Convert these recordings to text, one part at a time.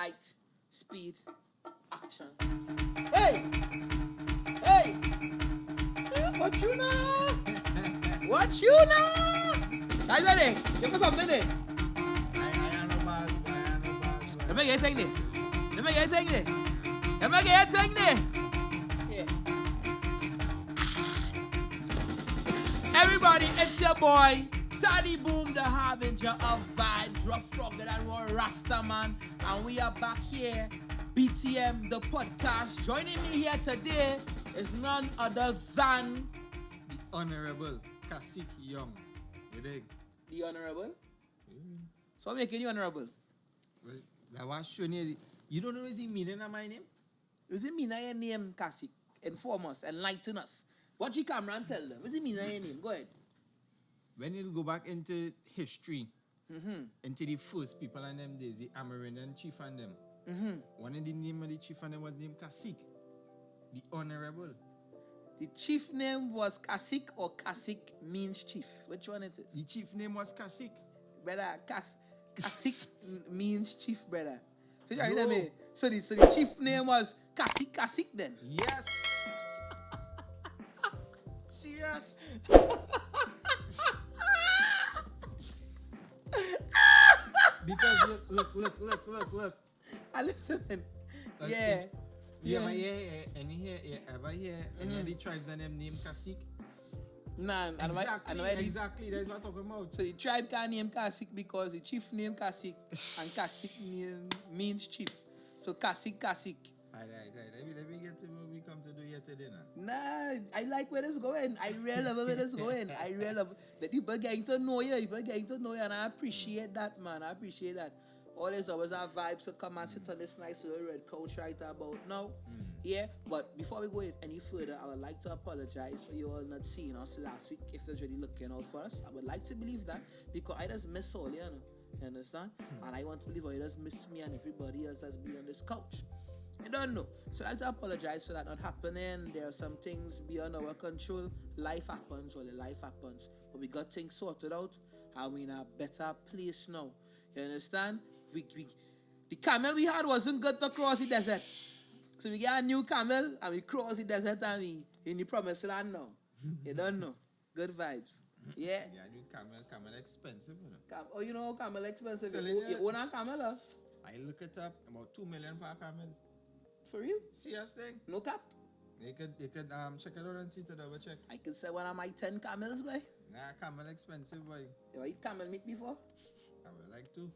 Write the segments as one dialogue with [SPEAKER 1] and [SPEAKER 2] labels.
[SPEAKER 1] light, speed, action. Hey! Hey! What you know? What you know? Guys, ready? Give me something there.
[SPEAKER 2] I no bars.
[SPEAKER 1] Let me get a thing there. Let me get a thing there. Let me get a thing there. Yeah. Everybody, it's your boy, Taddy Boom, the harbinger of vibes, rough, rugged, and more Rasta man. And we are back here, BTM, the podcast. Joining me here today is none other than
[SPEAKER 2] The Honorable Kasik Young. You dig?
[SPEAKER 1] the Honorable. So I'm making you Honorable.
[SPEAKER 2] Well, that was showing you. You don't know what the meaning of my name?
[SPEAKER 1] Does it mean your name, Kasik? Inform us, enlighten us. Watch your camera and tell them. What does it mean your name? Go ahead.
[SPEAKER 2] When you go back into history, into the first people and them days, the Amerindian chief and them, one of the name of the chief and them was named Kasik, the Honorable.
[SPEAKER 1] The chief name was Kasik, or Kasik means chief? Which one it is?
[SPEAKER 2] The chief name was Kasik.
[SPEAKER 1] Brother, Kasik means chief, brother. So, you
[SPEAKER 2] No.
[SPEAKER 1] me? So the chief name was Kasik then?
[SPEAKER 2] Yes. Serious? Because look.
[SPEAKER 1] I listening.
[SPEAKER 2] Okay.
[SPEAKER 1] Yeah.
[SPEAKER 2] You ever hear any of the tribes and them name Kasik?
[SPEAKER 1] Nah, I know
[SPEAKER 2] Exactly, that's what I'm talking about.
[SPEAKER 1] So the tribe can name Kasik because the chief name Kasik and Kasik name means chief. So Kasik.
[SPEAKER 2] Alright. Let me get to what we come to do here today now.
[SPEAKER 1] Nah, I like where it's going. I really love where it's going. I really love that people getting to know you. And I appreciate that, man. I appreciate that. Always our vibes to come and sit on this nice little red couch right about now. Yeah, but before we go any further, I would like to apologize for you all not seeing us last week. If you're really looking out for us, I would like to believe that because I just miss all you know. You understand? And I want to believe you just miss me and everybody else that's been on this couch. I don't know. So I'd like to apologize for that not happening. There are some things beyond our control. Life happens. But we got things sorted out and we're in a better place now. You understand? The camel we had wasn't good to cross the desert. So we got a new camel and we cross the desert and we in the promised land now. You don't know. Good vibes. Yeah.
[SPEAKER 2] Yeah, new camel expensive, you know.
[SPEAKER 1] Oh, you know camel expensive.
[SPEAKER 2] Telling you.
[SPEAKER 1] You own a camel, huh?
[SPEAKER 2] I look it up, about 2 million for a camel.
[SPEAKER 1] For real?
[SPEAKER 2] Serious thing?
[SPEAKER 1] No cap?
[SPEAKER 2] You could check it out and see to double check.
[SPEAKER 1] I could say one of my 10 camels, boy.
[SPEAKER 2] Nah, camel expensive, boy.
[SPEAKER 1] You eat camel meat before?
[SPEAKER 2] I would like to.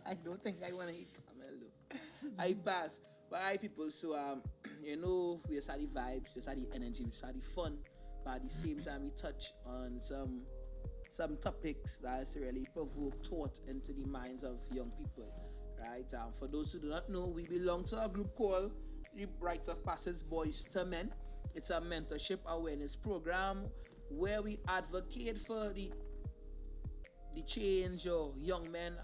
[SPEAKER 1] I don't think I want to eat camel though. I pass. But alright, people, so you know, we just had the vibes, just had the energy, we just had the fun, but at the same time we touch on some topics that has really provoke thought into the minds of young people. Right? For those who do not know, we belong to a group called the Rites of Passage Boys to Men. It's a mentorship awareness program where we advocate for the change of young men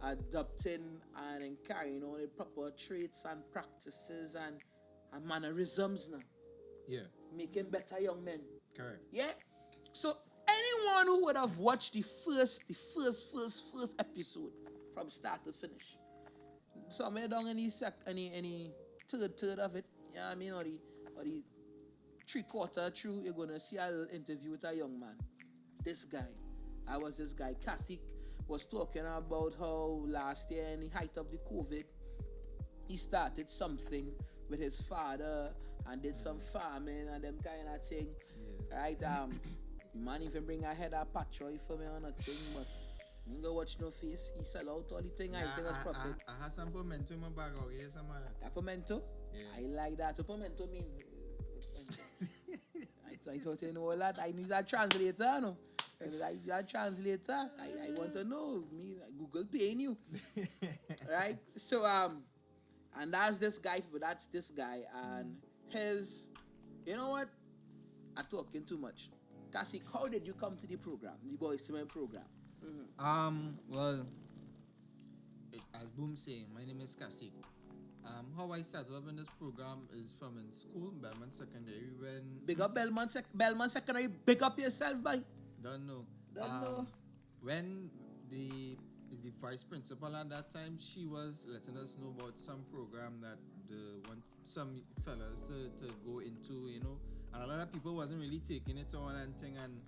[SPEAKER 1] adopting and carrying on the proper traits and practices and mannerisms now.
[SPEAKER 2] Yeah.
[SPEAKER 1] Making better young men.
[SPEAKER 2] Correct.
[SPEAKER 1] Yeah. So anyone who would have watched the first episode from start to finish, somewhere down any third of it, you know what I mean, or the 3/4 through, you're gonna see a little interview with a young man. This guy, Kasik, was talking about how last year in the height of the COVID, he started something with his father and did some farming and them kind of thing. Yeah. Right? The man even bring a head of patroy for me or nothing, but you go watch no face. He sell out all the thing. I think was profit.
[SPEAKER 2] I have some pimento in my bag out here, some other.
[SPEAKER 1] A pimento? Yeah. I like that. What pimento mean? I thought you know all that. I need a translator, no? I translator. I want to know. Me Google paying you. Right? So and that's this guy, people. That's this guy. And his, you know what? I'm talking too much. Kasik, how did you come to the program? The Boys to Men program?
[SPEAKER 2] Well, as Boom saying, my name is Kasik. How I started off in this program is from in school, Belmont Secondary, when...
[SPEAKER 1] Big up Belmont Secondary. Big up yourself, boy.
[SPEAKER 2] Don't know. When the the vice principal at that time, she was letting us know about some program that some fellas to go into, you know, and a lot of people wasn't really taking it on and thing, and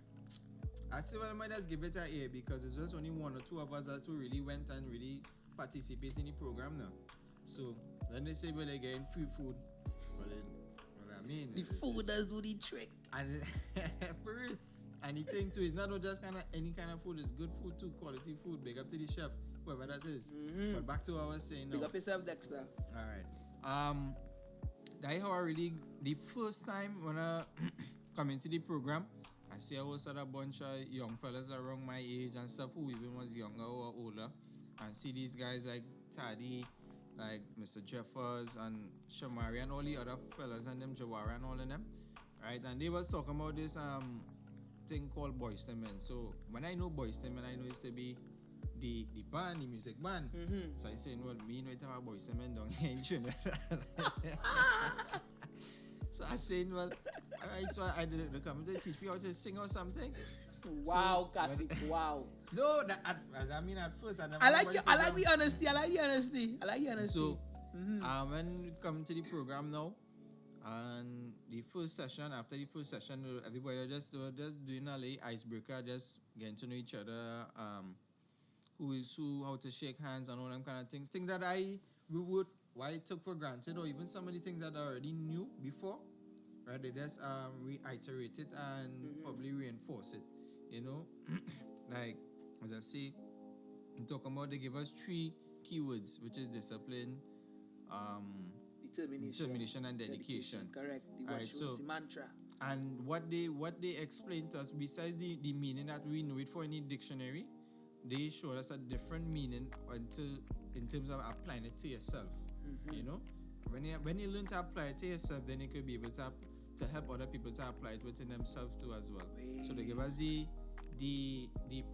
[SPEAKER 2] I said, well, I might just give it a year because it's just only one or two of us that who really went and really participate in the program now. So then they say, well, they're getting free food. Well, I mean,
[SPEAKER 1] the food does do the trick.
[SPEAKER 2] And for real. And the thing too is not just kind of any kind of food, it's good food too, quality food. Big up to the chef, whoever that is.
[SPEAKER 1] Mm-hmm.
[SPEAKER 2] But back to what I was saying now.
[SPEAKER 1] Big up yourself, Dexter.
[SPEAKER 2] Alright. That's how I really, the first time when I come into the program, I see I was at a bunch of young fellas around my age and stuff who even was younger or older. And see these guys like Taddy, like Mr. Jeffers and Shamari and all the other fellas and them, Jawara and all of them. Right? And they was talking about this thing called Boys to Men. So when I know Boys to Men, I know it's to be the band, the music band.
[SPEAKER 1] Mm-hmm. So
[SPEAKER 2] I saying, well, me know it have a Boys to Men down here in Trinidad. So I saying, well, alright, so I did the coming to teach me how to sing or something.
[SPEAKER 1] Wow, so, Cassie, wow.
[SPEAKER 2] No, I mean at first I never.
[SPEAKER 1] I like the honesty.
[SPEAKER 2] So when we come to the program now, and the first session, after the first session, everybody just doing a little icebreaker, just getting to know each other, who is who, how to shake hands and all them kind of things. Things that I took for granted, or even some of the things that I already knew before. Right? They just reiterate it and probably reinforce it. You know? Like, as I say, in talking about, they give us 3 keywords, which is discipline, determination and dedication.
[SPEAKER 1] Correct. The mantra.
[SPEAKER 2] And what they explain to us, besides the meaning that we know it for in the dictionary, they showed us a different meaning in terms of applying it to yourself. You know, when you learn to apply it to yourself, then you could be able to help other people to apply it within themselves too as well. So they give us the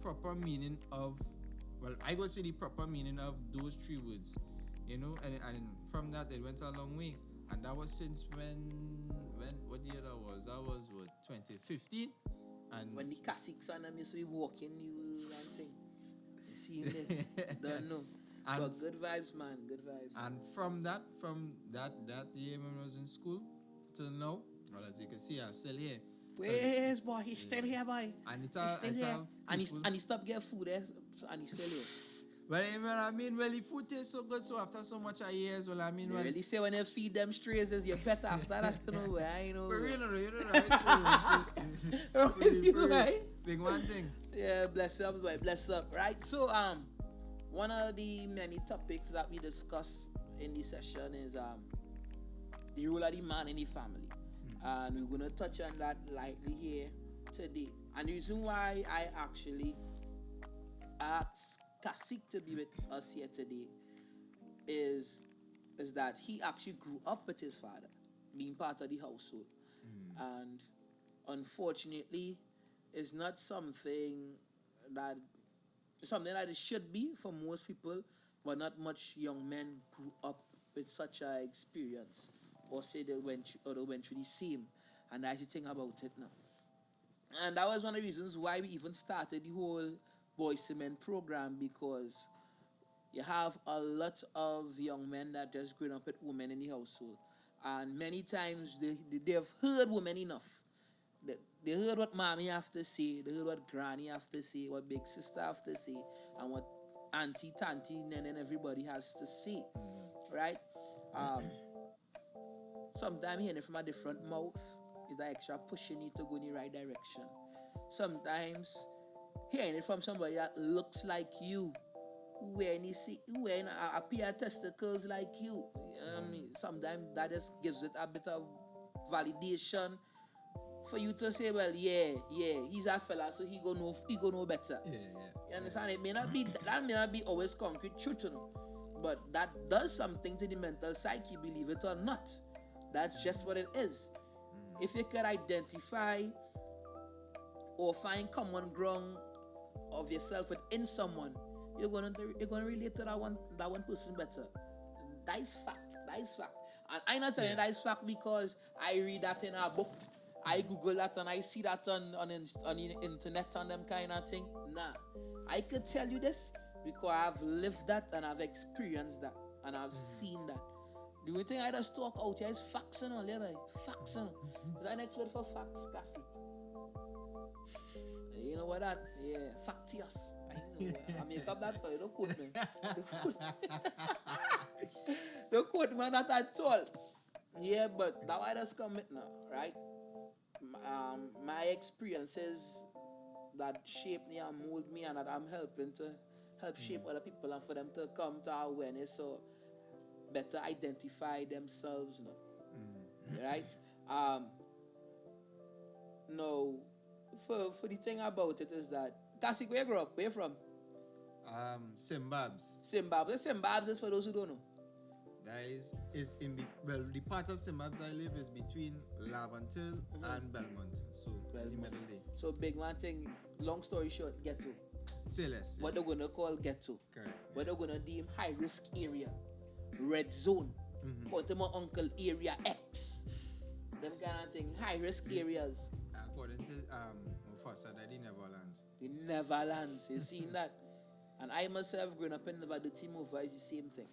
[SPEAKER 2] proper meaning of, well, I would say the proper meaning of those 3 words. You know, and from that it went a long way, and that was since when what year that was? That was what, 2015, and
[SPEAKER 1] when the classics and them used to be walking you and sing. You seeing this? Don't know. But good vibes, man. Good vibes.
[SPEAKER 2] And from that year when I was in school till now, well, as you can see, I'm still here.
[SPEAKER 1] Where's boy? He's still here, boy.
[SPEAKER 2] And
[SPEAKER 1] he stopped getting food there, and he's still here.
[SPEAKER 2] Well, I mean, well, the food tastes so good, so after so much years, well, I mean, well,
[SPEAKER 1] really say when you feed them strays, is your pet after that, you know, I know.
[SPEAKER 2] For real, you know, right? Big one thing.
[SPEAKER 1] Yeah, bless up, boy, bless up. Right, so one of the many topics that we discuss in this session is the role of the man in the family, and we're gonna touch on that lightly here today. And the reason why I actually asked Kasik to be with us here today is that he actually grew up with his father, being part of the household. And unfortunately, it's not something that it should be for most people, but not much young men grew up with such an experience, or say they went through the same. And that's the thing about it now. And that was one of the reasons why we even started the whole Boys to Men program, because you have a lot of young men that just growing up with women in the household, and many times they've heard women enough. They heard what mommy have to say, they heard what granny have to say, what big sister have to say, and what auntie, tanty, and everybody has to say, right? Sometimes hearing it from a different mouth is an extra pushing you to go in the right direction. Sometimes hearing it from somebody that looks like you, who wearing a pair of testicles like you, I mean, sometimes that just gives it a bit of validation for you to say, well, yeah, he's a fella, so he go know better.
[SPEAKER 2] Yeah.
[SPEAKER 1] You understand? It may not be always concrete truth, you know, but that does something to the mental psyche, believe it or not. That's just what it is. If you could identify or find common ground of yourself within someone, you're gonna relate to that one person better. That is fact. And I'm not telling you that is fact because I read that in a book, I Google that, and I see that on the internet and them kind of thing. Nah, I could tell you this because I've lived that and I've experienced that and I've seen that. The only thing I just talk out here is facts and all, yeah, boy. Facts and all. Is that next word for facts, Cassie? You know what that? Yeah, factious. I know. I make up that for you. Don't quote me. Don't quote me not at all. Yeah, but that why just come now, right? My experiences that shape me and mold me and that I'm helping to help shape other people and for them to come to awareness so better identify themselves, right? No, for the thing about it is that Cassie, where you grew up? Where you from?
[SPEAKER 2] Simbabs.
[SPEAKER 1] Simbabs is for those who don't know.
[SPEAKER 2] Guys, the part of Simbabs I live is between Lavantil and Belmont. So, in the middle there.
[SPEAKER 1] So, big one thing, long story short, ghetto.
[SPEAKER 2] Say less.
[SPEAKER 1] What they're going to call ghetto.
[SPEAKER 2] Correct.
[SPEAKER 1] What they're going to deem high risk area. Red zone. Baltimore Uncle Area X. Them kind of thing. High risk areas.
[SPEAKER 2] According to Mufasa, that he never lands.
[SPEAKER 1] He never lands. You seen that? And I myself, growing up in the Timova, is the same thing.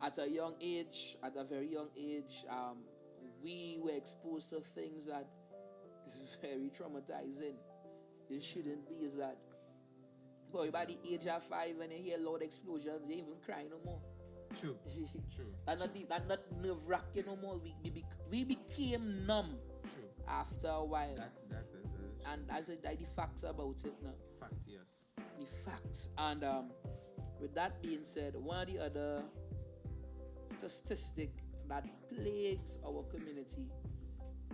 [SPEAKER 1] At a very young age, we were exposed to things that is very traumatizing. It shouldn't be. Is that, boy, by the age of 5, when you hear loud explosions, you even cry no more.
[SPEAKER 2] True.
[SPEAKER 1] That's not nerve-wracking no more. We became numb.
[SPEAKER 2] True.
[SPEAKER 1] After a while.
[SPEAKER 2] That is
[SPEAKER 1] and I said the facts about it now.
[SPEAKER 2] Fact, yes.
[SPEAKER 1] The facts. And with that being said, one of the other statistic that plagues our community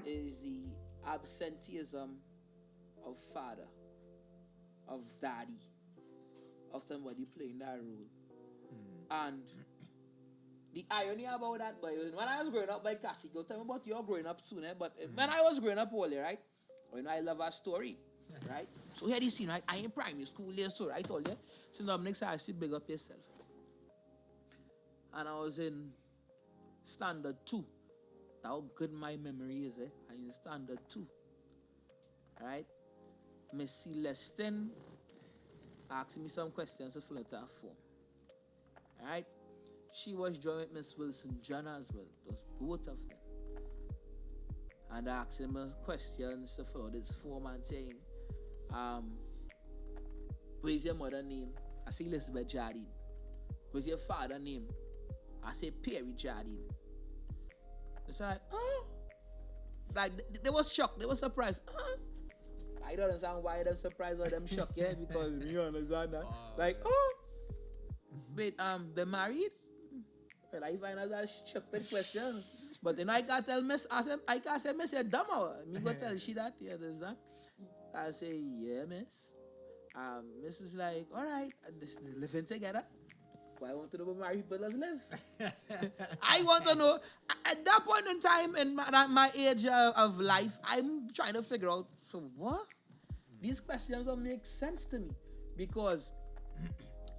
[SPEAKER 1] is the absenteeism of father, of daddy, of somebody playing that role. And the irony about that, boy, when I was growing up, by Cassie, go tell me about your growing up soon, but when I was growing up earlier, right? I love a story, right? So here you see, right? I in primary school there, so I told you. So now next I see big up yourself. And I was in standard 2. That's how good my memory is, eh? I in standard 2. Right? Miss Celestine asked me some questions to fill out her form. Right? She was joined with Miss Wilson John as well. It was both of them. And I asked him questions to fill out this form and saying, what's your mother name? I say Elizabeth Jardine. What's your father name? I say Perry Jardine. It's like, like they was shocked, they was surprised. I don't understand why them surprised or them shocked, yeah, because you understand that. Like, wait, they married? Well, I find out that stupid question. But then I can't tell Miss, I can't say Miss, you're dumb. Me go tell she that, you understand? I say, yeah, Miss. Miss is like, all right, this living together. Why I want to know about married people let's live. I want to know, at that point in time, in my age of life, I'm trying to figure out, so what? These questions don't make sense to me. Because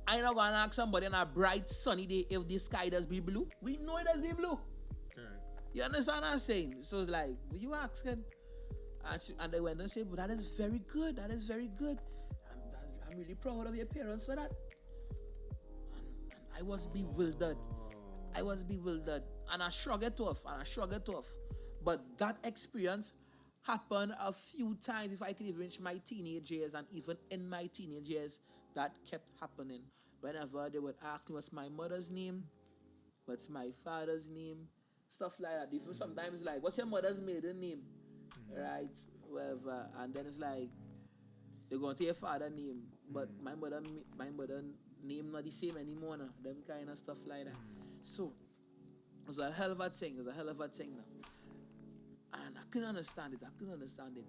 [SPEAKER 1] I'm not going to ask somebody on a bright, sunny day if the sky does be blue. We know it does be blue.
[SPEAKER 2] Correct.
[SPEAKER 1] You understand what I'm saying? So it's like, what you asking? And they went and said, but that is very good. That is very good. I'm really proud of your parents for that. I was bewildered. I was bewildered. And I shrugged it off. But that experience happened a few times if I could even reach my teenage years. And even in my teenage years, that kept happening. Whenever they would ask me what's my mother's name, what's my father's name, stuff like that. Even sometimes like, what's your mother's maiden name? Right? Whatever. And then it's like, they're going to your father's name. But my mother name not the same anymore now. Them kind of stuff like that. So it was a hell of a thing. now. And I couldn't understand it.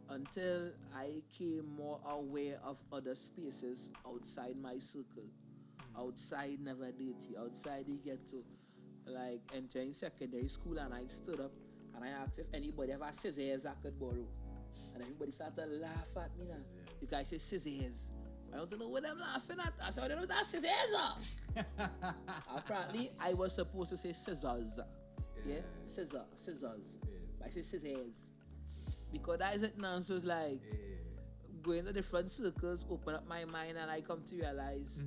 [SPEAKER 1] Until I came more aware of other spaces outside my circle. Outside Never Dirty. Outside the ghetto. Like entering secondary school, and I stood up and I asked if anybody ever scissors I could borrow. And everybody started to laugh at me now. The guy said scissors. I don't know what I'm laughing at. I said, I don't know what that scissors are. Apparently, I was supposed to say scissors. Yeah? Scissors. Yes. But I say scissors. Because that is it now. So it's like going to different circles, open up my mind, and I come to realize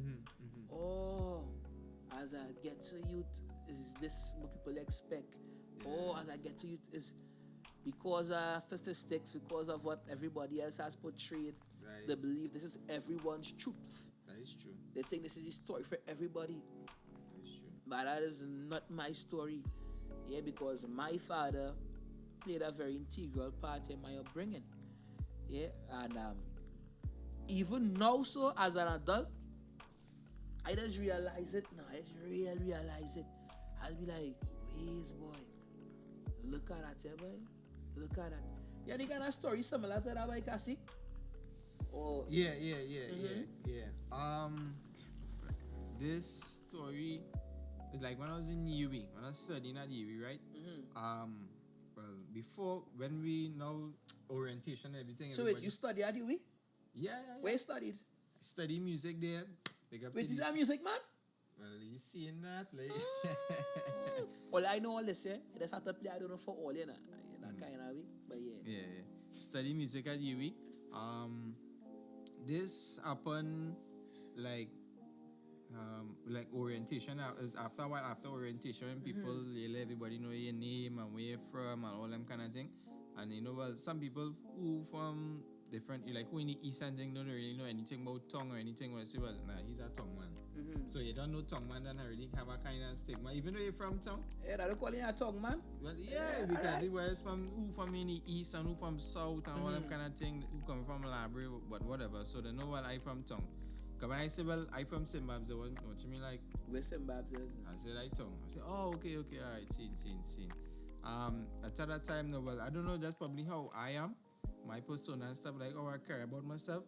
[SPEAKER 1] oh, as I get to youth, is this what people expect?
[SPEAKER 2] Yeah.
[SPEAKER 1] Oh, as I get to youth, is because of statistics, because of what everybody else has portrayed.
[SPEAKER 2] Right.
[SPEAKER 1] They believe this is everyone's truth.
[SPEAKER 2] That is true.
[SPEAKER 1] They think this is the story for everybody.
[SPEAKER 2] That is true.
[SPEAKER 1] But that is not my story. Yeah, because my father played a very integral part in my upbringing. Yeah, and even now, so as an adult, I just realize it now. I just realize it. I'll be like, please, boy, look at that, yeah, boy. Look at that. You any kind of story similar to that, boy, Cassie? Or
[SPEAKER 2] Yeah. This story is like when I was in UWI, when I was studying at UWI, right? Well, before, when we know orientation and everything.
[SPEAKER 1] So wait, you study at UWI?
[SPEAKER 2] Yeah.
[SPEAKER 1] Where you studied?
[SPEAKER 2] I study music there. Big up
[SPEAKER 1] Wait,
[SPEAKER 2] to
[SPEAKER 1] is
[SPEAKER 2] this-
[SPEAKER 1] that music, man?
[SPEAKER 2] Well, you seeing that? Like,
[SPEAKER 1] All I know all this, yeah. I just have to play, I don't know for all, you know. That kind of way. But yeah.
[SPEAKER 2] yeah. Study music at UWI. This happened like orientation. After a while, after orientation, people they let everybody know your name and where you're from and all them kind of thing. And you know, well, some people who from different, like who in the East and thing don't really know anything about tongue or anything. Well, say, well, nah, he's a tongue man. So you don't know tongue man, then I really have a kind of stigma, even though you're from tongue.
[SPEAKER 1] Yeah, they don't call you a tongue, man.
[SPEAKER 2] Well, yeah, because
[SPEAKER 1] alright.
[SPEAKER 2] it was who from in the East and who from South and all them kind of thing, who come from library, but whatever. So they know what I from tongue. Because when I say, well, I from Zimbabwe, what you mean like?
[SPEAKER 1] Where Zimbabwe is?
[SPEAKER 2] I say like tongue. I say, oh, okay, all right, seen. At that time, no, well, I don't know, that's probably how I am. My persona and stuff, like how I care about myself.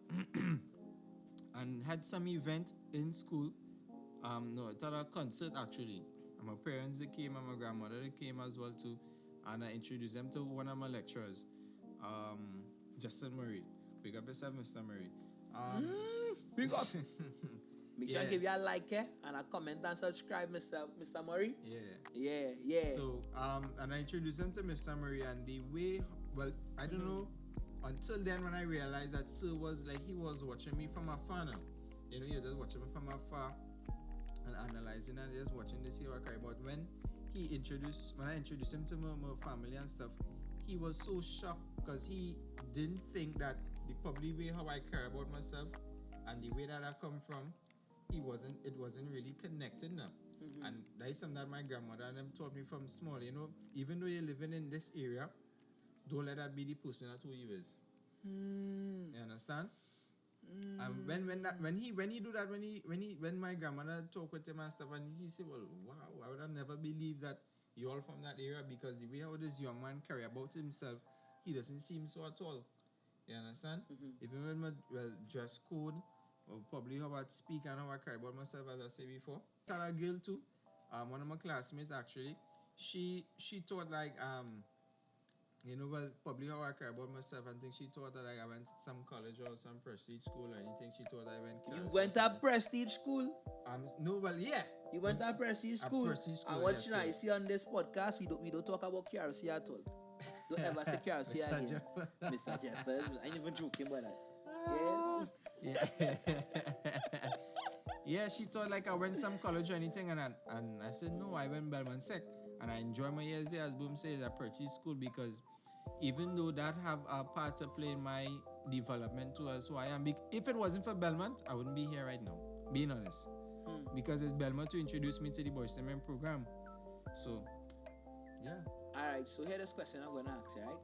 [SPEAKER 2] And had some event in school. No, it had a concert actually. And my parents they came and my grandmother they came as well too. And I introduced them to one of my lecturers, Justin Murray. Big up yourself, Mr. Murray.
[SPEAKER 1] Big up. Make sure I
[SPEAKER 2] Yeah.
[SPEAKER 1] give you a like and a comment and subscribe, Mr. Murray.
[SPEAKER 2] Yeah.
[SPEAKER 1] Yeah.
[SPEAKER 2] So, and I introduced them to Mr. Murray, and the way, well, I don't know, until then when I realized that Sir was like, he was watching me from afar now. You know, you're just watching me from afar and analyzing and just watching this here. But when I introduced him to my family and stuff, he was so shocked because he didn't think that the probably way how I care about myself and the way that I come from, it wasn't really connected now. And that is something that my grandmother and them taught me from small, you know, even though you're living in this area, don't let that be the person that who you is. You understand? And when my grandmother talk with him and stuff, and he said, well, wow, I would have never believed that you all from that area, because the way how this young man carry about himself, he doesn't seem so at all. You understand? Even when my dress code, or probably how I speak and how I carry about myself, as I said before. I had a girl too, one of my classmates actually. She thought like you know, well, probably how I care about myself, and think she thought that like, I went to some college or some prestige school or anything. She thought I went.
[SPEAKER 1] You went to prestige school?
[SPEAKER 2] No, well, yeah.
[SPEAKER 1] You went to prestige school?
[SPEAKER 2] Prestige school,
[SPEAKER 1] and what
[SPEAKER 2] yes,
[SPEAKER 1] you know, you
[SPEAKER 2] yes.
[SPEAKER 1] see on this podcast, we don't talk about KRC at all. Don't ever say KRC
[SPEAKER 2] Mr.
[SPEAKER 1] again. Mr. Jeffers. I ain't even joking about that.
[SPEAKER 2] Yeah. Yeah, she thought like I went some college or anything, and I said no, I went Belmont Sec, and I enjoy my years there, as Boom says, at prestige school, because even though that have a part to play in my development too as who I am. If it wasn't for Belmont, I wouldn't be here right now, being honest. Because it's Belmont to introduce me to the Boys and Men program. So, yeah.
[SPEAKER 1] Alright, so here's this question I'm going to ask you, right?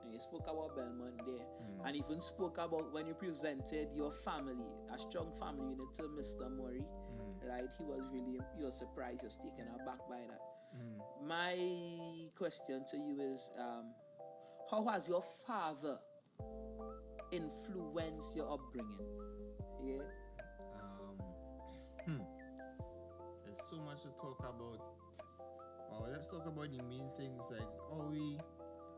[SPEAKER 1] And you spoke about Belmont there, and even spoke about when you presented your family, a strong family unit to Mr. Murray, right? He was surprised, he was taken aback by that. My question to you is, how has your father influenced your upbringing? Yeah.
[SPEAKER 2] There's so much to talk about. Well, let's talk about the main things, like how we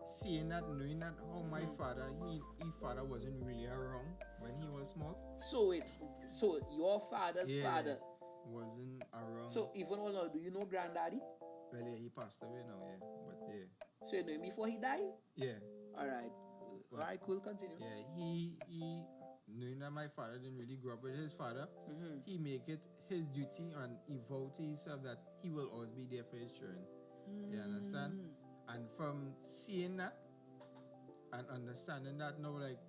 [SPEAKER 2] seeing that, knowing that how my father, his father wasn't really around when he was small.
[SPEAKER 1] So your father's father
[SPEAKER 2] wasn't around.
[SPEAKER 1] So even all now, do you know granddaddy?
[SPEAKER 2] Well, yeah, he passed away now, yeah. But yeah.
[SPEAKER 1] So you know him before he died?
[SPEAKER 2] Yeah.
[SPEAKER 1] Alright. Alright, cool, continue.
[SPEAKER 2] Yeah, he knowing that my father didn't really grow up with his father, he make it his duty and he vowed to himself that he will always be there for his children. You understand? And from seeing that and understanding that now, like,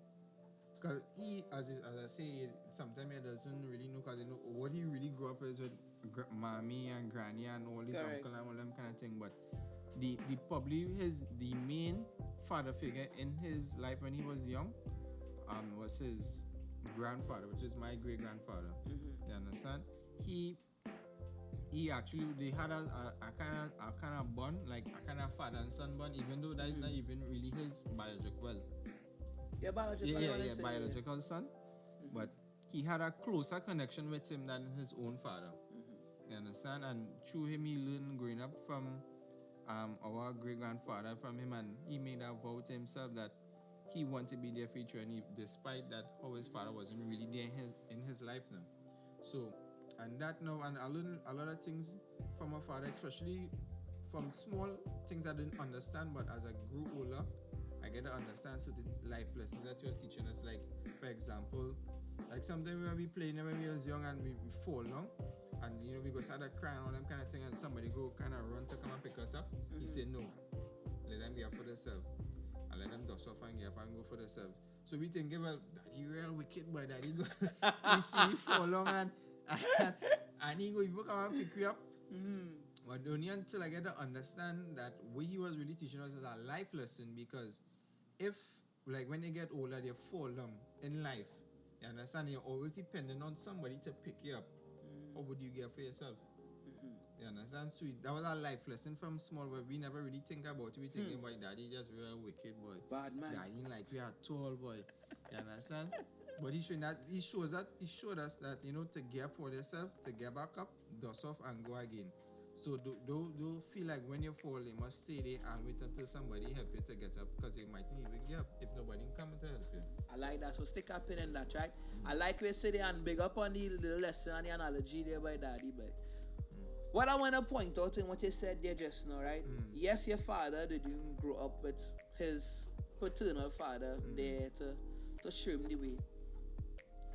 [SPEAKER 2] because he, as I say, sometimes he doesn't really know, because what he really grew up is with mommy and granny and all his uncle and all them kind of thing. But the probably the main father figure in his life when he was young was his grandfather, which is my great grandfather. You understand? He actually, they had a kind of bond, like a kind of father and son bond, even though that is not even really his biological. Biological son. But he had a closer connection with him than his own father. You understand? And through him, he learned growing up from our great grandfather from him, and he made a vow to himself that he wanted to be there for each other, despite that how his father wasn't really there in his life now. So, and that now, and I learned a lot of things from my father, especially from small things I didn't understand, but as I grew older, I get to understand certain life lessons that he was teaching us. Like, for example, like sometimes when we playing when we was young and we fall down, and we go start crying all them kind of thing, and somebody go kind of run to come and pick us up. He said no, let them get up for themselves, and let them dust off and get up and go for themselves. So we think, well, daddy real wicked boy, daddy go he see me fall down and he go come and pick you up. But only until I get to understand that what he was really teaching us is a life lesson, because if, like, when you get older, you fall down in life, you understand, you're always dependent on somebody to pick you up. How would you get for yourself? You understand? So that was a life lesson from small, where we never really think about it. We thinking, boy, daddy just real wicked boy.
[SPEAKER 1] Bad man.
[SPEAKER 2] Daddy like we are tall boy. You understand? But he showed us that, to get up for yourself, to get back up, dust off and go again. So don't feel like when you fall, you must stay there and wait until somebody help you to get up, because you might even get up if nobody come to help you.
[SPEAKER 1] I like that. So stick up in that, right? I like we sit there and big up on the little lesson and the analogy there by daddy, but what I want to point out in what you said there just now, right? Yes, your father didn't grow up with his paternal father there to show him the way,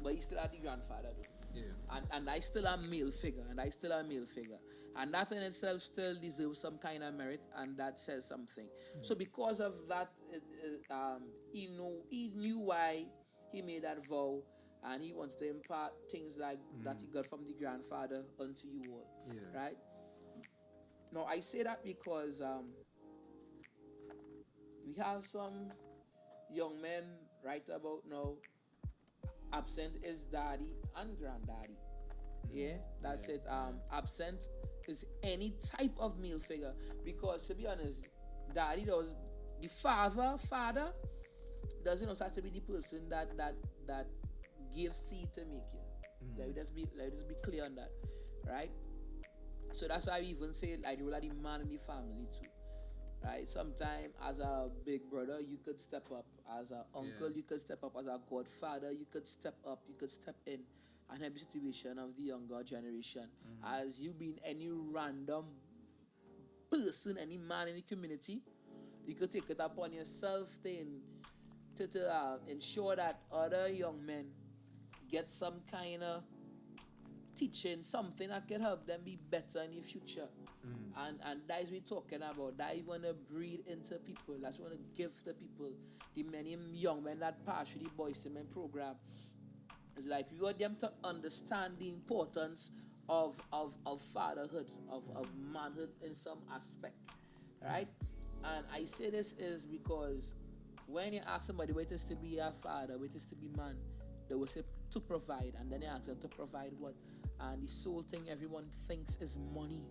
[SPEAKER 1] but he still had the grandfather though.
[SPEAKER 2] Yeah.
[SPEAKER 1] And I still a male figure, and that in itself still deserves some kind of merit, and that says something. So because of that, he knew why he made that vow, and he wants to impart things like that he got from the grandfather onto you all.
[SPEAKER 2] Yeah.
[SPEAKER 1] Right? Now I say that because we have some young men right about now absent is daddy and granddaddy. Yeah, that's it. Absent is any type of male figure, because to be honest, daddy does the father doesn't also have to be the person that gives seed to make you. Let us be clear on that, right? So that's why we even say like the role of the man in the family too. Right? Sometimes as a big brother, you could step up. As an uncle, you could step up. As a godfather, you could step up. You could step in and help the situation of the younger generation. As you being any random person, any man in the community, you could take it upon yourself to ensure that other young men get some kind of teaching, something that can help them be better in the future. And that is what we're talking about. That you want to breed into people. That's what we want to give to people. The many young men that pass through the BTM program. It's like we want them to understand the importance of fatherhood, of manhood in some aspect. Right? And I say this is because when you ask somebody what it is to be a father, what it is to be man, they will say to provide, and then you ask them to provide what? And the sole thing everyone thinks is money.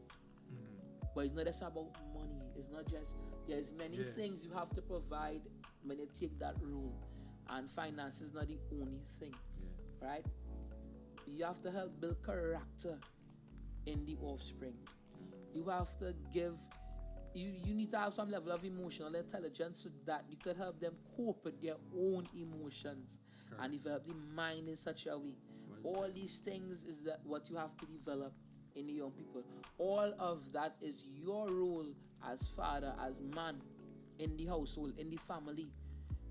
[SPEAKER 1] But it's not just about money. It's not just, there's many things you have to provide when you take that role. And finance is not the only thing. Right? You have to help build character in the offspring. You have to give, you need to have some level of emotional intelligence so that you can help them cope with their own emotions. Correct. And develop the mind in such a way. All these things is that what you have to develop in the young people. All of that is your role as father, as man in the household, in the family.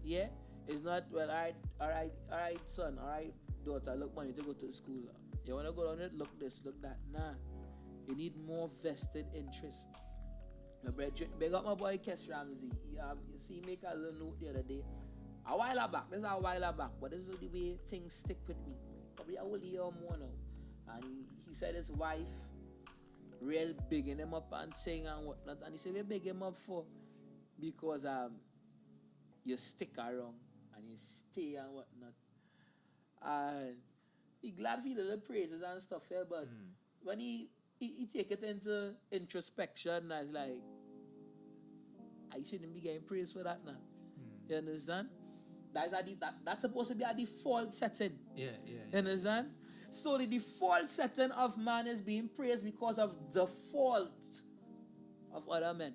[SPEAKER 1] Yeah? It's not, well, all right, son, all right, daughter, look, money to go to school. You want to go on it? Look this, look that. Nah. You need more vested interest. My brethren, big up my boy Kes Ramsey. You see, make a little note the other day. A while back, this is a while back, but this is the way things stick with me. Probably a whole year or more now. And he said his wife real bigging him up and saying and whatnot. And he said, we big him up for because you stick around and you stay and whatnot. And he glad for the little praises and stuff here, but when he take it into introspection, and it's like, I shouldn't be getting praise for that now. You understand? That's supposed to be a default setting.
[SPEAKER 2] Yeah.
[SPEAKER 1] You understand? So the default setting of man is being praised because of the fault of other men.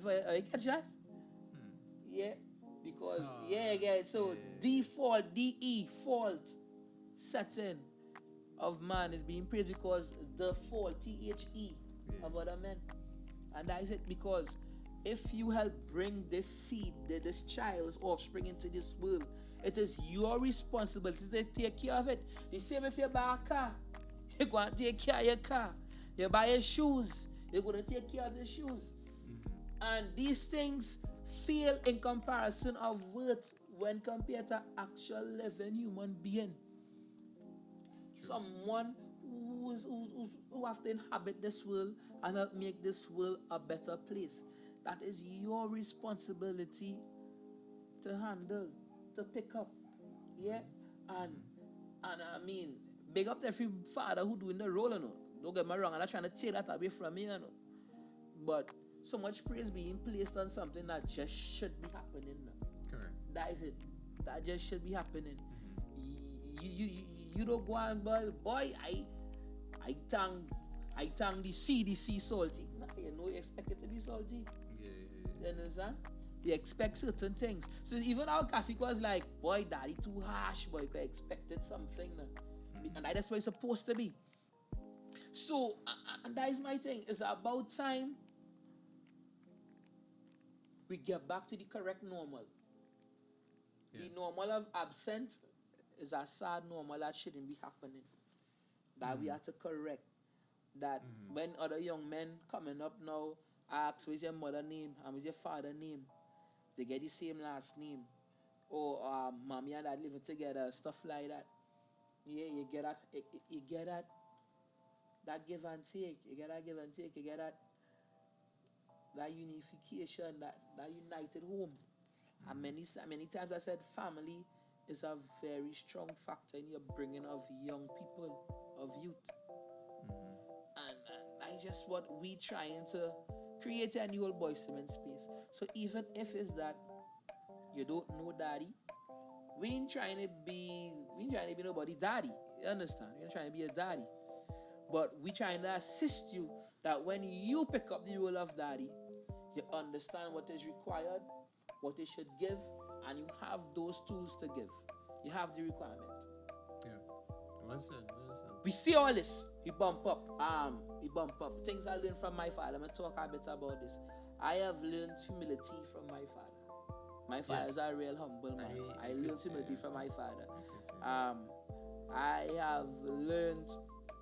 [SPEAKER 1] You catch that? Yeah. Because, so default, default setting of man is being praised because the fault, THE, of other men. And that is it, because if you help bring this seed, this child's offspring into this world, it is your responsibility to take care of it. The same if you buy a car, you're going to take care of your car. You buy your shoes, you're going to take care of the shoes. And these things fail in comparison of worth when compared to actual living human being. Someone who have to inhabit this world and help make this world a better place. That is your responsibility to handle, to pick up. Yeah? And I mean, big up to every father who doing the role, you know. Don't get me wrong, I'm not trying to take that away from me, you know. But so much praise being placed on something that just should be happening now.
[SPEAKER 2] Correct.
[SPEAKER 1] That is it. That just should be happening. You don't go on, boy, I thank the sea salty. Nah, you know, you expect it to be salty. You understand? You expect certain things. So even our Kasik was like, boy, daddy too harsh, boy, you expected something. And that's what it's supposed to be. So, and that is my thing. It's about time we get back to the correct normal. Yeah. The normal of absent is a sad normal that shouldn't be happening. That we have to correct. That when other young men coming up now ask, what's your mother name and what's your father name? They get the same last name. Or mommy and dad living together, stuff like that. Yeah, you get that give and take. You get that give and take. You get that unification, that united home. And many times I said family is a very strong factor in your bringing of young people, of youth. And that's just what we trying to create a new old boy cement space. So even if it's that you don't know daddy, we ain't trying to be nobody's daddy. You understand? We ain't trying to be a daddy. But we trying to assist you that when you pick up the role of daddy, you understand what is required, what you should give, and you have those tools to give. You have the requirement.
[SPEAKER 2] Yeah. Well said.
[SPEAKER 1] We see all this. We bump up. Things I learned from my father. I'm going to talk a bit about this. I have learned humility from my father. My father is a real humble man. I learned humility from my father. I have learned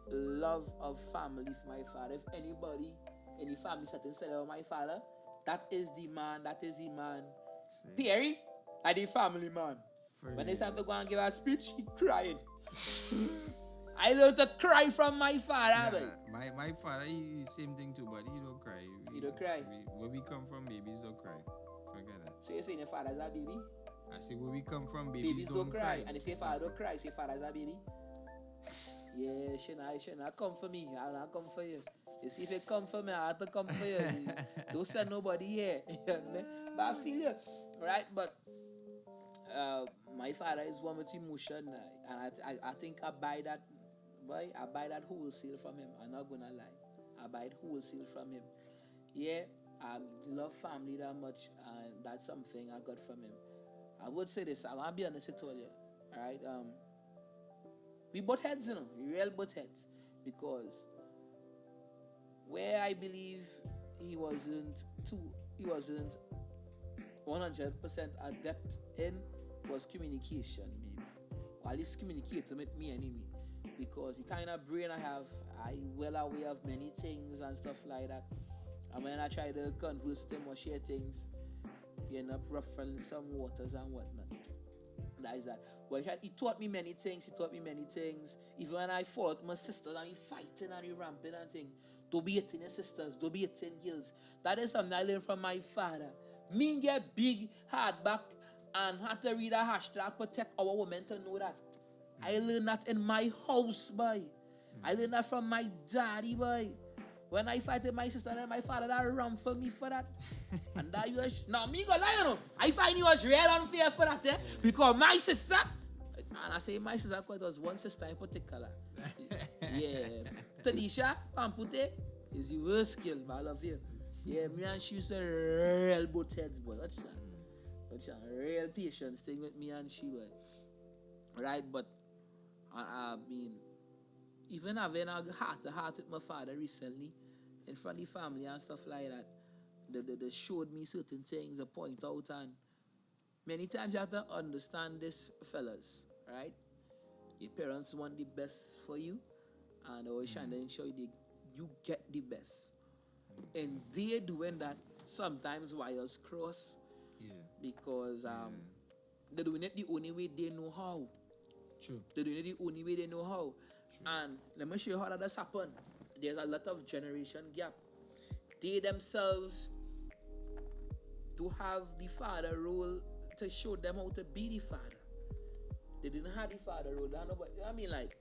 [SPEAKER 1] love of family from my father. If anybody in the family setting said about my father, that is the man. Perry, I the family man. When it's time to go and give a speech, he crying. I learned to cry from my father.
[SPEAKER 2] My father, he same thing too, but he don't cry.
[SPEAKER 1] He don't cry?
[SPEAKER 2] Where we come from, babies don't cry. Forget that.
[SPEAKER 1] So you're saying your father's a baby?
[SPEAKER 2] I say where we come from, babies don't cry.
[SPEAKER 1] And they say father don't cry, say father's a baby? Yeah, she not come for me. I'll not come for you. You see, if you come for me, I have to come for you. Don't send nobody here. But I feel you. Right? But my father is one with emotion. And I think I buy that. Boy, I buy that wholesale from him. I'm not gonna lie. I buy it wholesale from him. Yeah, I love family that much, and that's something I got from him. I would say this. I'm gonna be honest with you. All right. We butt heads, you know. We real butt heads, because where I believe he wasn't 100% adept in was communication, maybe. Or at least communicating with me anyway. Because the kind of brain I have, I well aware of many things and stuff like that. And when I try to converse with him or share things, you end up ruffling some waters and whatnot. That is that. But he taught me many things. Even when I fought with my sisters and we fighting and we ramping and things. Don't be hitting your sisters. Don't be hitting girls. That is something I learned from my father. Me get big, hard back and had to read a hashtag protect our women to know that. I learned that in my house, boy. I learned that from my daddy, boy. When I fight with my sister and my father, that ran for me for that. And that was... Now, me go lie, you know. I find it was real unfair for that, eh? Because my sister... And I say my sister, because it was one sister in particular. Yeah. Tanisha Pampute is the worst skill, but I love you. Yeah, me and she used to real both heads, boy. Watch that. Real patience thing with me and she, boy. Right, but... I mean... Even having a heart-to-heart with my father recently, in front of the family and stuff like that, they showed me certain things, they point out, and many times you have to understand this, fellas, right? Your parents want the best for you, and always trying to ensure you get the best. And they doing that, sometimes wires cross, because they're doing it the only way they know how.
[SPEAKER 2] True.
[SPEAKER 1] They're doing it the only way they know how. And let me show you how that does happen. There's a lot of generation gap. They themselves do have the father role to show them how to be the father. They didn't have the father role. I mean, like,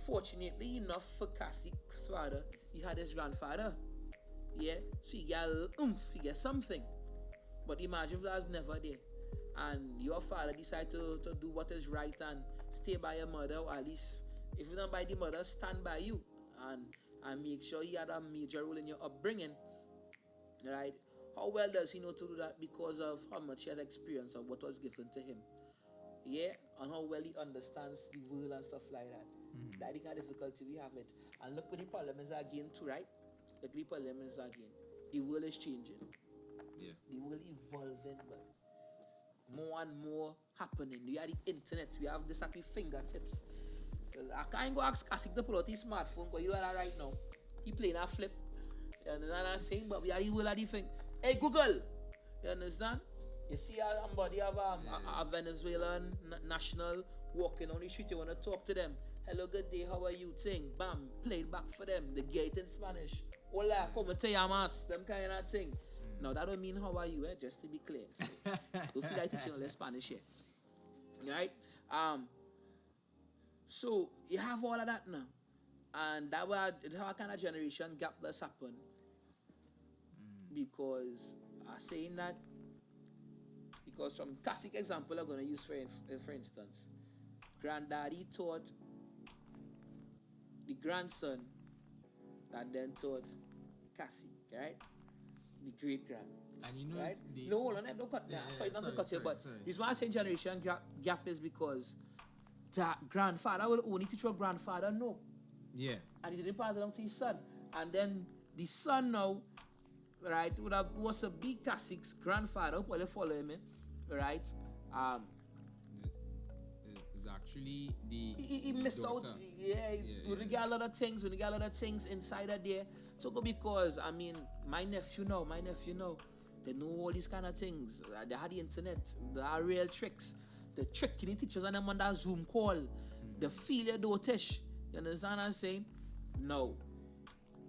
[SPEAKER 1] fortunately enough for Cassie's father, he had his grandfather. Yeah? So he got a little oomph, he got something. But imagine if that was never there. And your father decided to do what is right and stay by your mother, or at least... If you don't by the mother, stand by you and make sure he had a major role in your upbringing. Right? How well does he know to do that? Because of how much he has experience of what was given to him. Yeah? And how well he understands the world and stuff like that. That is the kind of difficulty we have it. And look what the problem is again too, right? Look what the problem is again. The world is changing.
[SPEAKER 2] Yeah.
[SPEAKER 1] The world evolving, but more and more happening. We have the internet. We have this at the fingertips. I can't go ask Kasik to pull out his smartphone because you are that right now. He playing a flip. You understand what I'm saying? But we are the world of the thing. Hey Google! You understand? You see somebody have a Venezuelan national walking on the street, you want to talk to them. Hello, good day, how are you? Thing. Bam. Play it back for them. The gate in Spanish. Hola, como te llamas? Them kind of thing. Now that don't mean how are you, just to be clear. So, don't feel like teaching all the Spanish here. Right? So you have all of that now, and that's how kind of generation gap that's happened. Because I'm saying that because from classic example I'm gonna use for instance, granddaddy taught the grandson that then taught Cassie, right? The great grand.
[SPEAKER 2] And you know,
[SPEAKER 1] right? No, hold on, don't cut. Sorry, not to cut you, but the reason why I say generation gap is because that grandfather will only teach your grandfather no.
[SPEAKER 2] Yeah.
[SPEAKER 1] And he didn't pass it on to his son. And then the son now, right, was a big Cassic's grandfather, while you follow him, right?
[SPEAKER 2] Is actually the
[SPEAKER 1] he missed
[SPEAKER 2] daughter.
[SPEAKER 1] out. We got a lot of things inside of there. So because I mean my nephew now, they know all these kind of things. They had the internet, there are real tricks. The tricking the teachers and them on that Zoom call. The feel your dotish. You understand what I'm saying? No.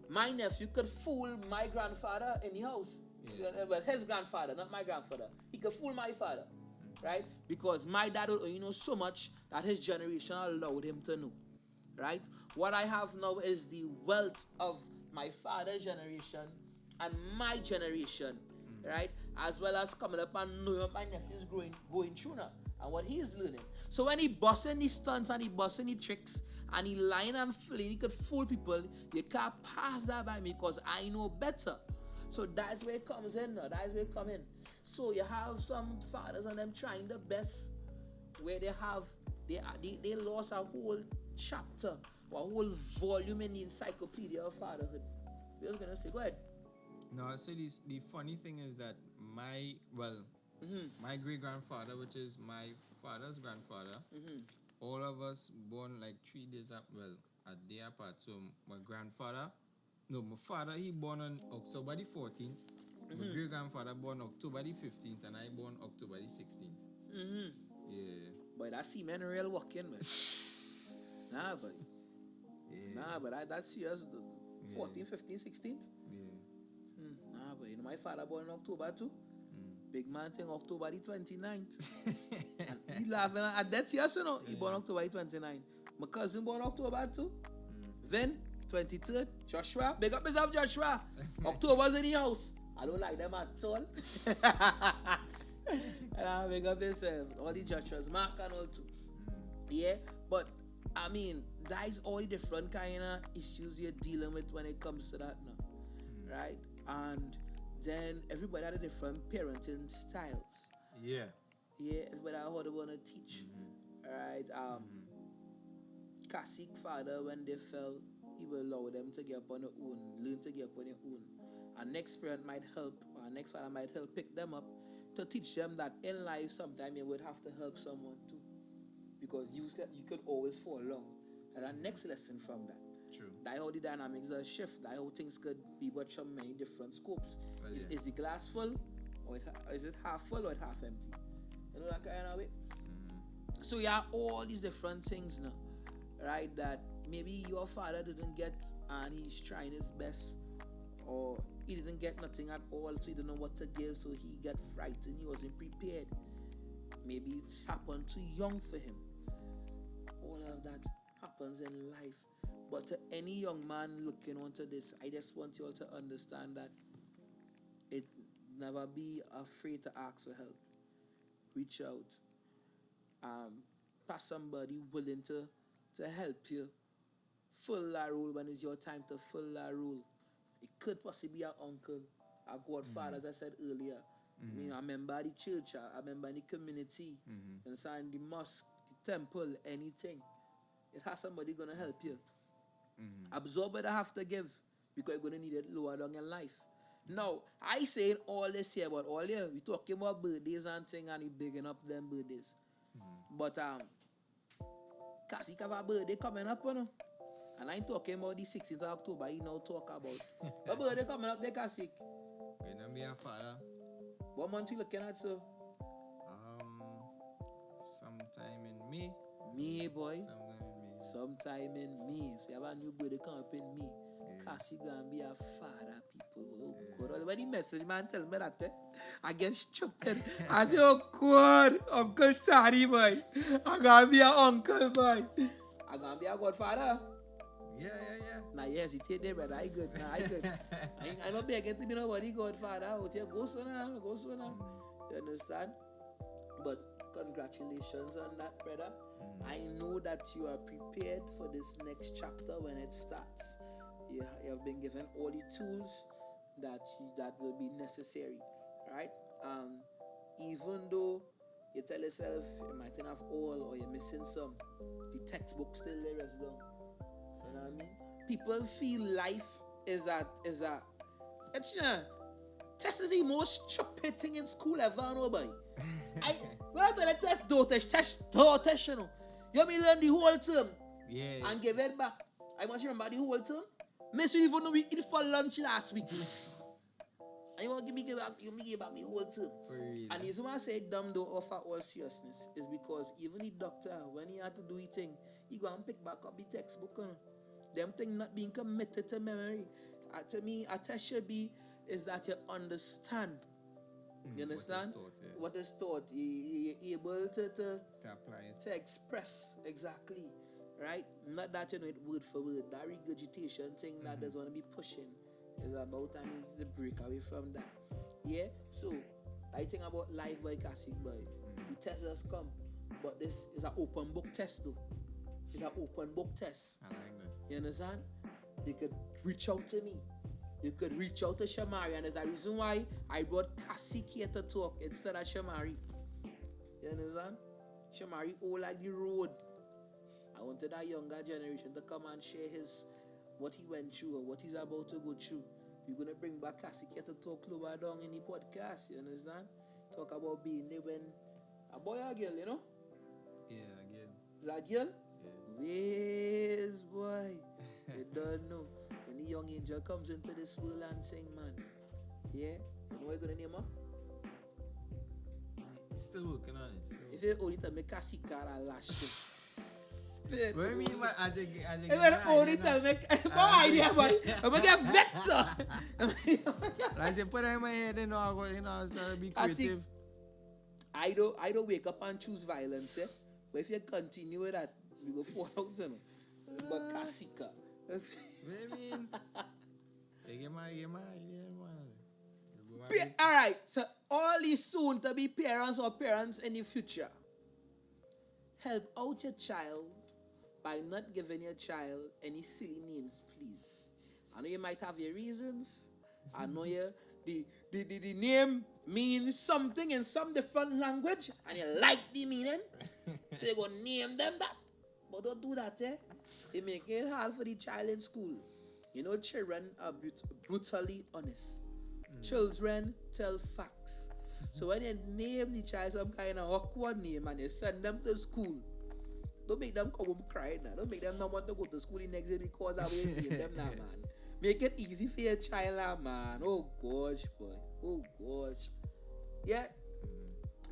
[SPEAKER 1] My nephew could fool my grandfather in the house. Well, his grandfather, not my grandfather. He could fool my father. Right? Because my dad would only know so much that his generation allowed him to know. Right? What I have now is the wealth of my father's generation and my generation. Right? As well as coming up and knowing what my nephew's going through now. And what he's learning. So when he busting the stunts and he busting the tricks and he lying and fleeing, he could fool people. You can't pass that by me because I know better. So that's where it comes in now. That's where it comes in. So you have some fathers and them trying the best where they lost a whole chapter or a whole volume in the encyclopedia of fatherhood. I was going to say, go ahead.
[SPEAKER 2] No, I say the funny thing is that my great-grandfather, which is my father's grandfather, all of us born like 3 days up, well, a day apart. So my father, he born on October the 14th. My great grandfather born October the 15th, and I born October the 16th. Yeah.
[SPEAKER 1] But that semen real working, man. Nah, but.
[SPEAKER 2] Yeah.
[SPEAKER 1] Nah, but that's serious. 14th, 15th, 16th?
[SPEAKER 2] Yeah.
[SPEAKER 1] Nah, but you know, my father born in October too. Big man thing October the 29th. And he laughing at that year, you know. He born October the 29th. My cousin born October too. Then, 23rd, Joshua. Big up myself, Joshua. October's in the house. I don't like them at all. And I big up myself. All the Joshua's, Mark and all too. Yeah, but I mean, that is all the different kind of issues you're dealing with when it comes to that now. Right? And then everybody had a different parenting styles.
[SPEAKER 2] Yeah.
[SPEAKER 1] Yeah, everybody had how they want to teach. Right? Classic father, when they fell, he will allow them to get up on their own, learn to get up on their own. Our next parent might help, or our next father might help pick them up to teach them that in life sometimes you would have to help someone too. Because you could always fall along. And our next lesson from that.
[SPEAKER 2] True.
[SPEAKER 1] That how the dynamics are shift. That how things could be but from many different scopes.
[SPEAKER 2] Well,
[SPEAKER 1] Is the glass full, or is it half full or it half empty? You know that kind of way? So you have all these different things now. Right? That maybe your father didn't get and he's trying his best, or he didn't get nothing at all, so he didn't know what to give, so he got frightened, he wasn't prepared. Maybe it happened too young for him. All of that happens in life. But to any young man looking onto this, I just want you all to understand that it never be afraid to ask for help. Reach out. Pass somebody willing to help you fill that role when it's your time to fill that role. It could possibly be an uncle, a godfather, as I said earlier. I mean, I remember the church, I remember the community, inside the mosque, the temple, anything. It has somebody gonna help you. Absorb what I have to give, because you're gonna need it lower down in life. Now, I saying all this here, but all here, we talking about birthdays and things, and we bigging up them birthdays. But Kasik have a birthday coming up, you know. And I ain't talking about the 16th of October, he now talk about. A birthday coming up there, Kasik.
[SPEAKER 2] Gonna be a father.
[SPEAKER 1] What month you looking at, sir?
[SPEAKER 2] Sometime in May.
[SPEAKER 1] May, boy.
[SPEAKER 2] Sometime in May.
[SPEAKER 1] Sometime in May. So you have a new birthday coming up in May. Kasik gonna be a father, people. Oh, God. When the message, man, tell me that, I get stupid. I say, oh, God, Uncle Sorry, boy. I'm gonna be an uncle, boy. I'm gonna be a godfather.
[SPEAKER 2] Yeah.
[SPEAKER 1] Nah, yes, hesitate there, brother. I good. Nah, I good. I'm not begging to be nobody godfather out here. Go so now. You understand? But congratulations on that, brother. I know that you are prepared for this next chapter when it starts. You have been given all the tools that will be necessary, right? Even though you tell yourself you might not have all, or you're missing some, the textbook still there as well. You know what I mean? People feel life is a test is the most stupid thing in school ever, nobody. When I tell you test test, you know. You me learn the whole term.
[SPEAKER 2] Yeah.
[SPEAKER 1] And give it back. I must remember the whole term. Miss you even know we eat for lunch last week. And you want to give back the whole term. And the reason why I say dumb don't offer all seriousness is because even the doctor, when he had to do his thing, he go and pick back up the textbook. Them thing not being committed to memory. To me, a test should be is that you understand. You understand? What is taught. You're able to
[SPEAKER 2] apply it.
[SPEAKER 1] To express exactly. Right? Not that you know it word for word. That regurgitation thing that doesn't want to be pushing. It's about time to break away from that. Yeah? So, I think about life by Kasik boy. The test has come. But this is an open book test though. It's an open book test.
[SPEAKER 2] I like that.
[SPEAKER 1] You understand? You could reach out to me. You could reach out to Shamari, and there's a reason why I brought Kasik here to talk instead of Shamari. You understand? Shamari all like the road. I wanted that younger generation to come and share what he went through or what he's about to go through. We're going to bring back Kasik here to talk lower down in the podcast, you understand? Talk about being there when a boy or girl, you know? Is that girl? Yes, boy. You don't know. When the young angel comes into this world and sing, man. Yeah? You know what you're going to name her?
[SPEAKER 2] Still working on it.
[SPEAKER 1] If you only tell me Kasika, I'll lash you.
[SPEAKER 2] What do you mean? What? I think
[SPEAKER 1] If you only tell me, no idea, boy. I'm going to get vexed, sir.
[SPEAKER 2] I say, put it in my head and I go, so be creative.
[SPEAKER 1] I don't wake up and choose violence, eh? But if you continue with that, you go fall out, you know. But Kasika.
[SPEAKER 2] What do you mean? Get my.
[SPEAKER 1] Alright, so all these soon to be parents or parents in the future, help out your child by not giving your child any silly names, please. I know you might have your reasons. I know the name means something in some different language and you like the meaning. So you're going to name them that. But don't do that, eh? It makes it hard for the child in school. You know, children are brutally honest. Children tell facts. So when you name the child some kind of awkward name and you send them to school, don't make them come home crying now. Don't make them not want to go to school the next day because I will name them now, man. Make it easy for your child now, man. Oh gosh, boy. Oh gosh. Yeah.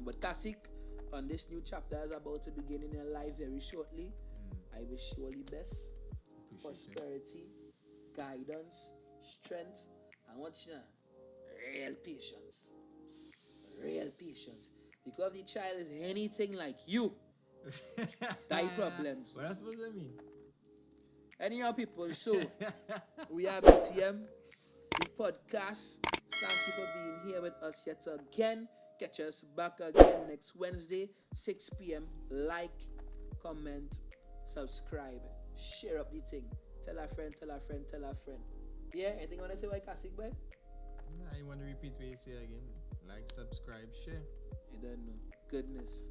[SPEAKER 1] But Kasik, on this new chapter is about to begin in your life very shortly. I wish you all the best. Prosperity, guidance, strength, and what you know? Real patience. Real patience. Because if the child is anything like you, die problems.
[SPEAKER 2] What that's supposed to mean?
[SPEAKER 1] Anyhow, people, so we are BTM, the podcast. Thank you for being here with us yet again. Catch us back again next Wednesday, 6 p.m. Like, comment, subscribe, share up the thing. Tell a friend, tell a friend, tell a friend. Yeah, anything you want to say about Kasik, boy?
[SPEAKER 2] I want to repeat what you say again. Like, subscribe, share.
[SPEAKER 1] You don't know. Goodness.